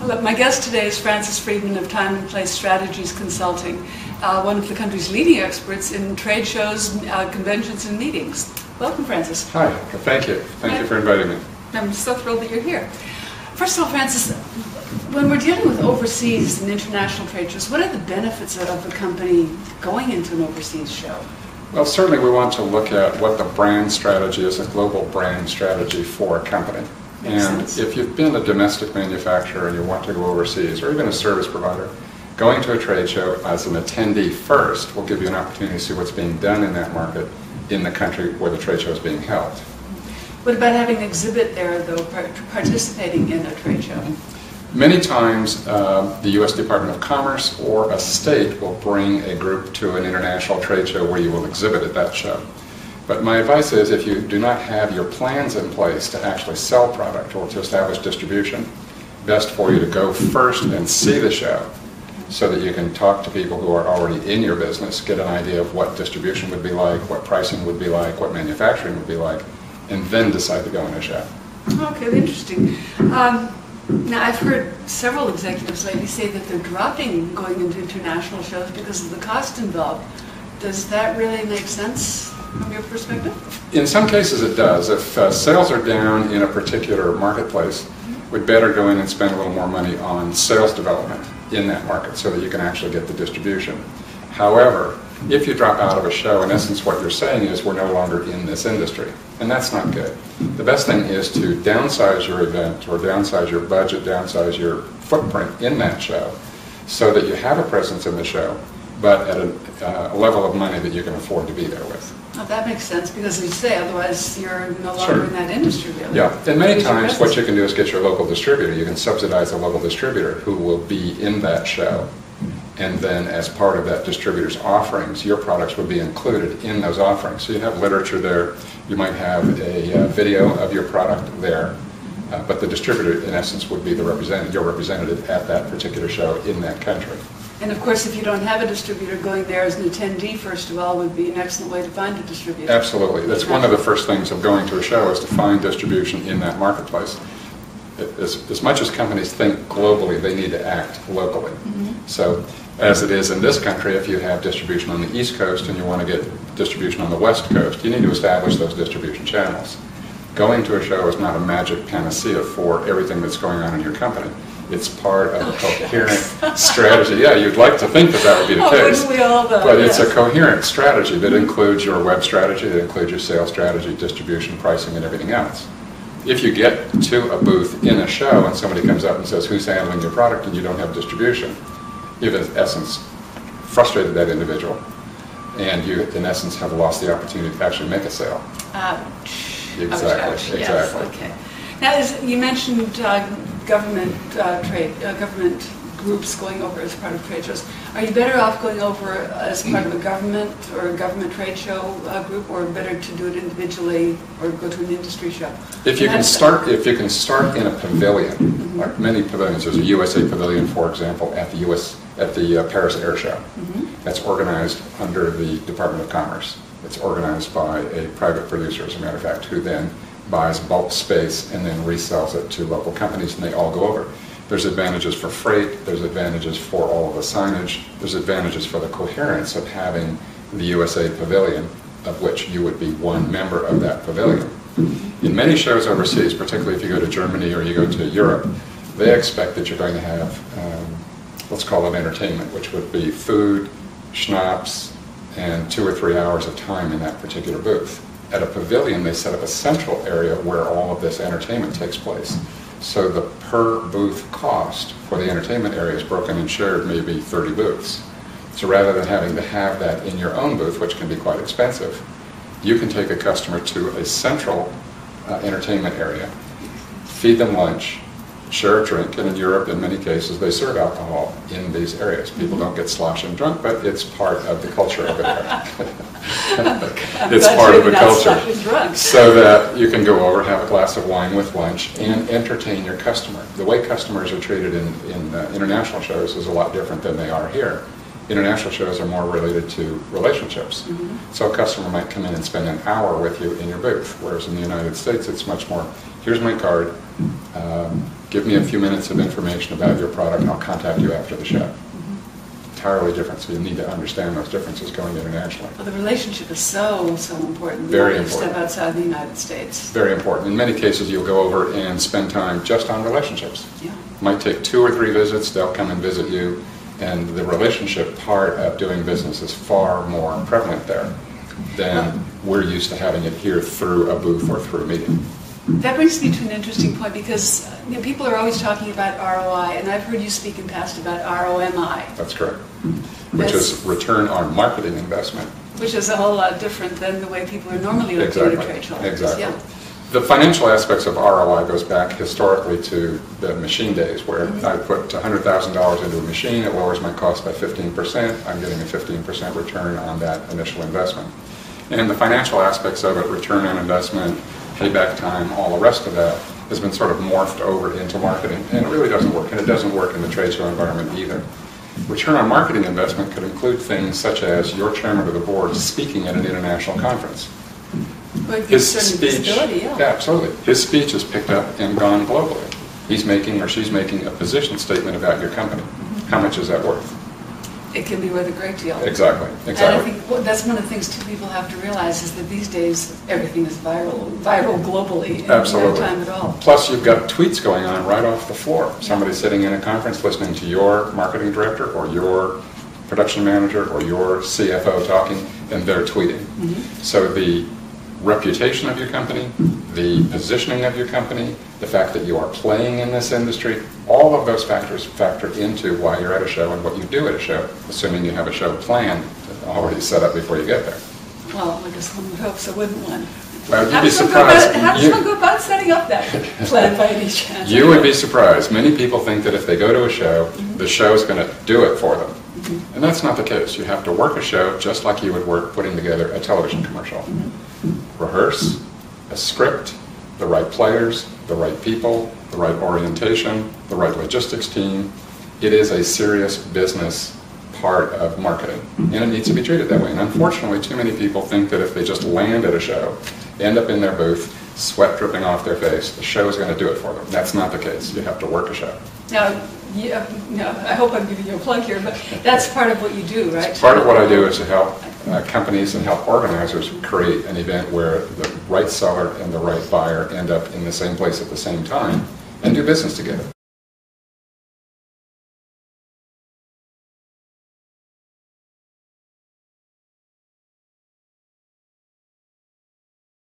Well, my guest today is Francis Friedman of Time and Place Strategies Consulting, one of the country's leading experts in trade shows, conventions, and meetings. Welcome, Francis. Hi, thank you. Thank you for inviting me. I'm so thrilled that you're here. First of all, Francis, when we're dealing with overseas and international trade shows, what are the benefits of the company going into an overseas show? Well, certainly we want to look at what the brand strategy is, a global brand strategy for a company. And if you've been a domestic manufacturer and you want to go overseas, or even a service provider, going to a trade show as an attendee first will give you an opportunity to see what's being done in that market in the country where the trade show is being held. What about having an exhibit there, though, participating in a trade show? Many times the U.S. Department of Commerce or a state will bring a group to an international trade show where you will exhibit at that show. But my advice is, if you do not have your plans in place to actually sell product or to establish distribution, best for you to go first and see the show so that you can talk to people who are already in your business, get an idea of what distribution would be like, what pricing would be like, what manufacturing would be like, and then decide to go on a show. Okay, interesting. Now, I've heard several executives lately say that they're dropping going into international shows because of the cost involved. Does that really make sense from your perspective? In some cases it does. If sales are down in a particular marketplace, we'd better go in and spend a little more money on sales development in that market so that you can actually get the distribution. However, if you drop out of a show, in essence what you're saying is we're no longer in this industry, and that's not good. The best thing is to downsize your event or downsize your budget, downsize your footprint in that show so that you have a presence in the show, but at a level of money that you can afford to be there with. Oh, that makes sense, because as you say, otherwise you're no longer in that industry, really. Yeah, and many times what you can do is get your local distributor. You can subsidize a local distributor who will be in that show, and then as part of that distributor's offerings, your products would be included in those offerings. So you have literature there, you might have a video of your product there, but the distributor in essence would be the your representative at that particular show in that country. And of course, if you don't have a distributor, going there as an attendee, first of all, would be an excellent way to find a distributor. Absolutely. That's one of the first things of going to a show, is to find distribution in that marketplace. As much as companies think globally, they need to act locally. So, as it is in this country, if you have distribution on the East Coast and you want to get distribution on the West Coast, you need to establish those distribution channels. Going to a show is not a magic panacea for everything that's going on in your company. It's part of a coherent strategy. Yeah, you'd like to think that that would be the case. Wouldn't we all, though? But it's a coherent strategy that includes your web strategy, that includes your sales strategy, distribution, pricing, and everything else. If you get to a booth in a show and somebody comes up and says, who's handling your product, and you don't have distribution, you've in essence frustrated that individual, and you in essence have lost the opportunity to actually make a sale. Exactly, exactly. Yes, okay. Now, you mentioned government government groups going over as part of trade shows. Are you better off going over as part of a government or a government trade show group, or better to do it individually or go to an industry show? If you can start in a pavilion, like many pavilions, there's a USA pavilion, for example, at the Paris Air Show. That's organized under the Department of Commerce. It's organized by a private producer, as a matter of fact, who then buys bulk space and then resells it to local companies, and they all go over. There's advantages for freight, there's advantages for all of the signage, there's advantages for the coherence of having the USA Pavilion, of which you would be one member of that pavilion. In many shows overseas, particularly if you go to Germany or you go to Europe, they expect that you're going to have, let's call it entertainment, which would be food, schnapps, and 2 or 3 hours of time in that particular booth. At a pavilion, they set up a central area where all of this entertainment takes place. So the per booth cost for the entertainment area is broken and shared maybe 30 booths. So rather than having to have that in your own booth, which can be quite expensive, you can take a customer to a central entertainment area, feed them lunch, share a drink, and in Europe, in many cases, they serve alcohol in these areas. People don't get sloshed and drunk, but it's part of the culture over there. It's part of the culture. So that you can go over, have a glass of wine with lunch, and entertain your customer. The way customers are treated in international shows is a lot different than they are here. International shows are more related to relationships. So a customer might come in and spend an hour with you in your booth, whereas in the United States, it's much more, here's my card, Give me a few minutes of information about your product and I'll contact you after the show. Entirely different, so you need to understand those differences going internationally. Well, the relationship is so important. Very when important. You step outside the United States. Very important. In many cases, you'll go over and spend time just on relationships. Yeah. Might take 2 or 3 visits, they'll come and visit you, and the relationship part of doing business is far more prevalent there than we're used to having it here through a booth or through a meeting. That brings me to an interesting point because people are always talking about ROI, and I've heard you speak in past about ROMI. That's correct. Which is return on marketing investment. Which is a whole lot different than the way people are normally looking at a trade show. Exactly. Yeah. The financial aspects of ROI goes back historically to the machine days where I put $100,000 into a machine, it lowers my cost by 15%, I'm getting a 15% return on that initial investment. And the financial aspects of it, return on investment, payback time, all the rest of that, has been sort of morphed over into marketing, and it really doesn't work, and it doesn't work in the trade show environment either. Return on marketing investment could include things such as your chairman of the board speaking at an international conference. His speech, absolutely. His speech is picked up and gone globally. He's making or she's making a position statement about your company. How much is that worth? It can be worth a great deal. Exactly. And I think that's one of the things too people have to realize is that these days everything is viral globally. And absolutely. No time at all. Plus you've got tweets going on right off the floor. Somebody's sitting in a conference listening to your marketing director or your production manager or your CFO talking, and they're tweeting. So the reputation of your company, the positioning of your company, the fact that you are playing in this industry, all of those factors factor into why you're at a show and what you do at a show, assuming you have a show planned, already set up before you get there. Well, I guess one would hope so, wouldn't one? Well, you'd be surprised. How does one go about setting up that plan by any chance? You would be surprised. Many people think that if they go to a show, the show's going to do it for them. And that's not the case. You have to work a show just like you would work putting together a television commercial. Rehearse a script, the right players, the right people, the right orientation, the right logistics team. It is a serious business part of marketing, and it needs to be treated that way. And unfortunately, too many people think that if they just land at a show, end up in their booth, sweat dripping off their face, the show is going to do it for them. That's not the case. You have to work a show. Now, I hope I'm giving you a plug here, but that's part of what you do, right? Part of what I do is to help companies and help organizers create an event where the right seller and the right buyer end up in the same place at the same time and do business together.